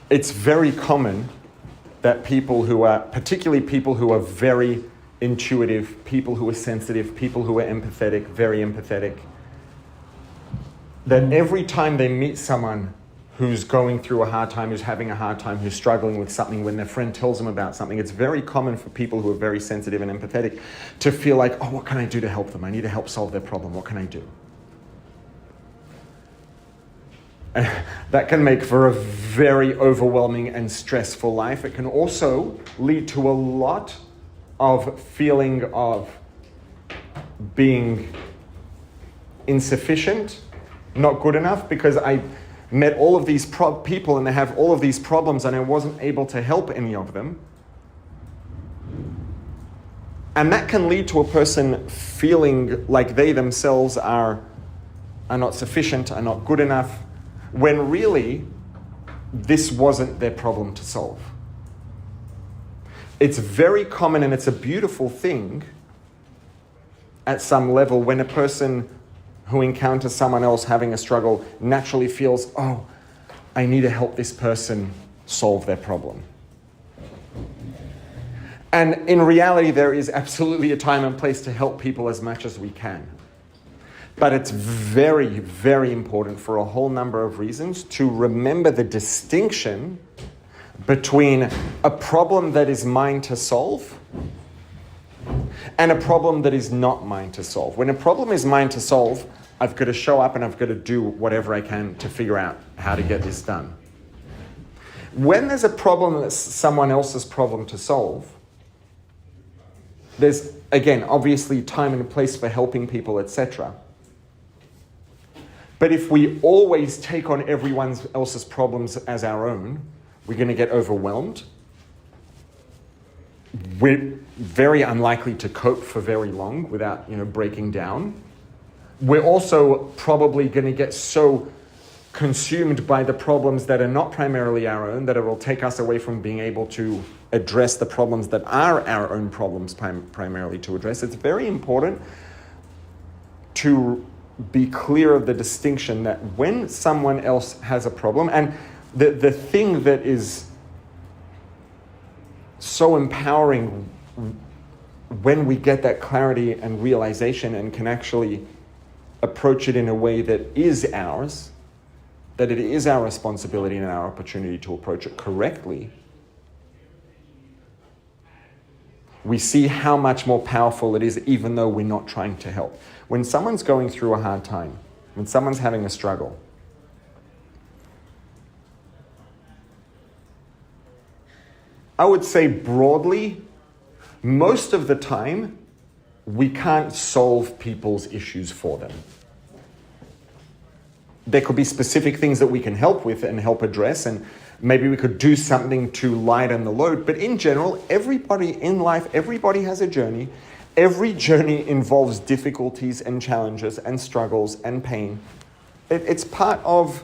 it's very common that particularly people who are very intuitive, people who are sensitive, people who are empathetic, very empathetic, that every time they meet someone who's going through a hard time, who's having a hard time, who's struggling with something, when their friend tells them about something, it's very common for people who are very sensitive and empathetic to feel like, oh, what can I do to help them? I need to help solve their problem. What can I do? And that can make for a very overwhelming and stressful life. It can also lead to a lot of feeling of being insufficient, not good enough, because I met all of these people and they have all of these problems and I wasn't able to help any of them. And that can lead to a person feeling like they themselves are not sufficient, are not good enough, when really this wasn't their problem to solve. It's very common and it's a beautiful thing at some level when a person who encounters someone else having a struggle naturally feels, oh, I need to help this person solve their problem. And in reality, there is absolutely a time and place to help people as much as we can. But it's very, very important for a whole number of reasons to remember the distinction between a problem that is mine to solve and a problem that is not mine to solve. When a problem is mine to solve, I've got to show up and I've got to do whatever I can to figure out how to get this done. When there's a problem that's someone else's problem to solve, there's, again, obviously time and place for helping people, etc. But if we always take on everyone else's problems as our own, we're going to get overwhelmed. We're very unlikely to cope for very long without, breaking down. We're also probably going to get so consumed by the problems that are not primarily our own that it will take us away from being able to address the problems that are our own problems primarily to address. It's very important to be clear of the distinction that when someone else has a problem, and the thing that is so empowering when we get that clarity and realization and can actually approach it in a way that is ours, that it is our responsibility and our opportunity to approach it correctly, we see how much more powerful it is even though we're not trying to help. When someone's going through a hard time, when someone's having a struggle, I would say broadly, most of the time, we can't solve people's issues for them. There could be specific things that we can help with and help address, and maybe we could do something to lighten the load. But in general, everybody in life, everybody has a journey. Every journey involves difficulties and challenges and struggles and pain. It's part of,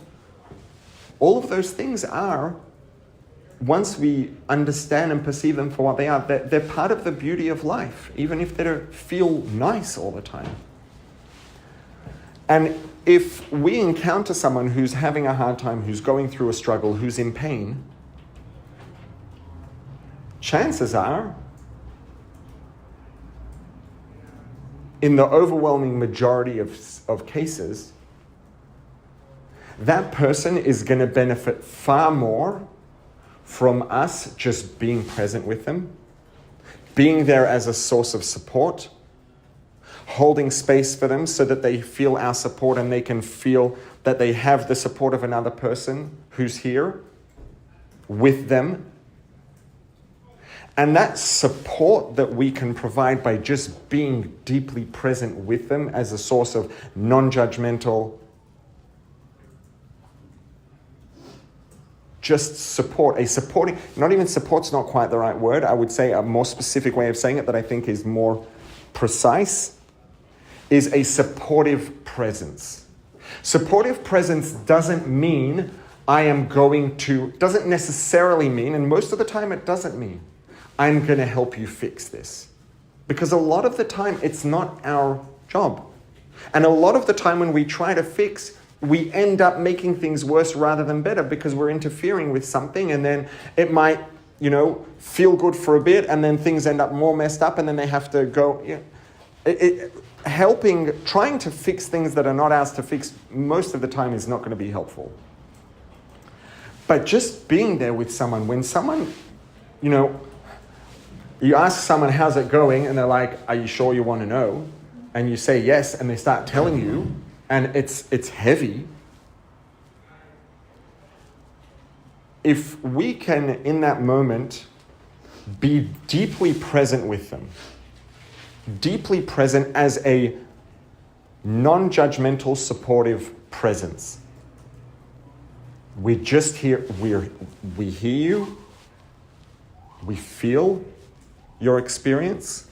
all of those things are, once we understand and perceive them for what they are, they're part of the beauty of life, even if they don't feel nice all the time. And if we encounter someone who's having a hard time, who's going through a struggle, who's in pain, chances are, in the overwhelming majority of cases, that person is going to benefit far more from us just being present with them, being there as a source of support, holding space for them so that they feel our support and they can feel that they have the support of another person who's here with them. And that support that we can provide by just being deeply present with them as a source of non-judgmental, just support, not even support's not quite the right word. I would say a more specific way of saying it that I think is more precise is a supportive presence. Supportive presence doesn't mean doesn't necessarily mean, and most of the time it doesn't mean, I'm going to help you fix this. Because a lot of the time it's not our job. And a lot of the time when we try to fix, we end up making things worse rather than better because we're interfering with something, and then it might, feel good for a bit, and then things end up more messed up, and then they have to go. Trying to fix things that are not ours to fix most of the time is not going to be helpful. But just being there with someone, when someone, you ask someone, how's it going? And they're like, are you sure you want to know? And you say yes, and they start telling you, and it's heavy. If we can, in that moment, be deeply present with them, deeply present as a non-judgmental, supportive presence. We're just here, we hear you, we feel your experience,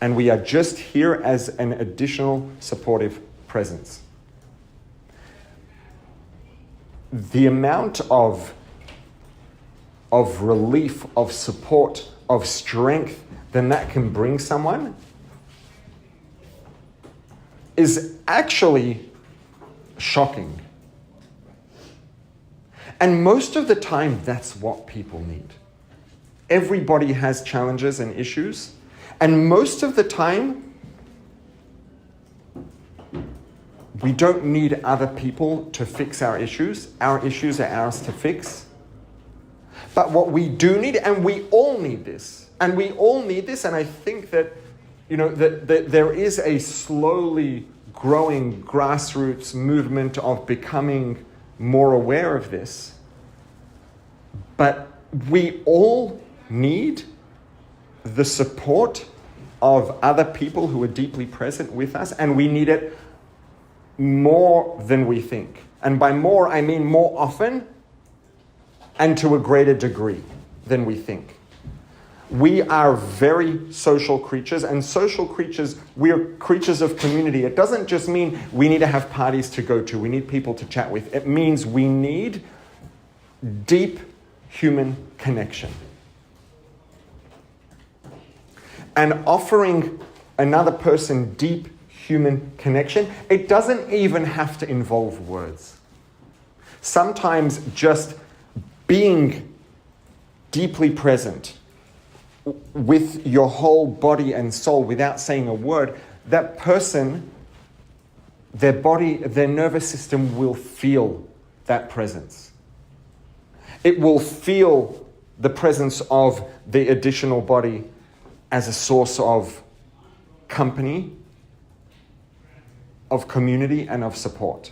and we are just here as an additional supportive presence. The amount of relief, of support, of strength then that can bring someone is actually shocking. And most of the time, that's what people need. Everybody has challenges and issues, and most of the time, we don't need other people to fix our issues. Our issues are ours to fix. But what we do need, and we all need this, and I think that, that there is a slowly growing grassroots movement of becoming more aware of this. But we all need the support of other people who are deeply present with us, and we need it more than we think. And by more, I mean more often and to a greater degree than we think. We are very social creatures, and social creatures, we're creatures of community. It doesn't just mean we need to have parties to go to, we need people to chat with. It means we need deep human connection. And offering another person deep human connection, it doesn't even have to involve words. Sometimes just being deeply present with your whole body and soul without saying a word, that person, their body, their nervous system will feel that presence. It will feel the presence of the additional body as a source of company, of community, and of support.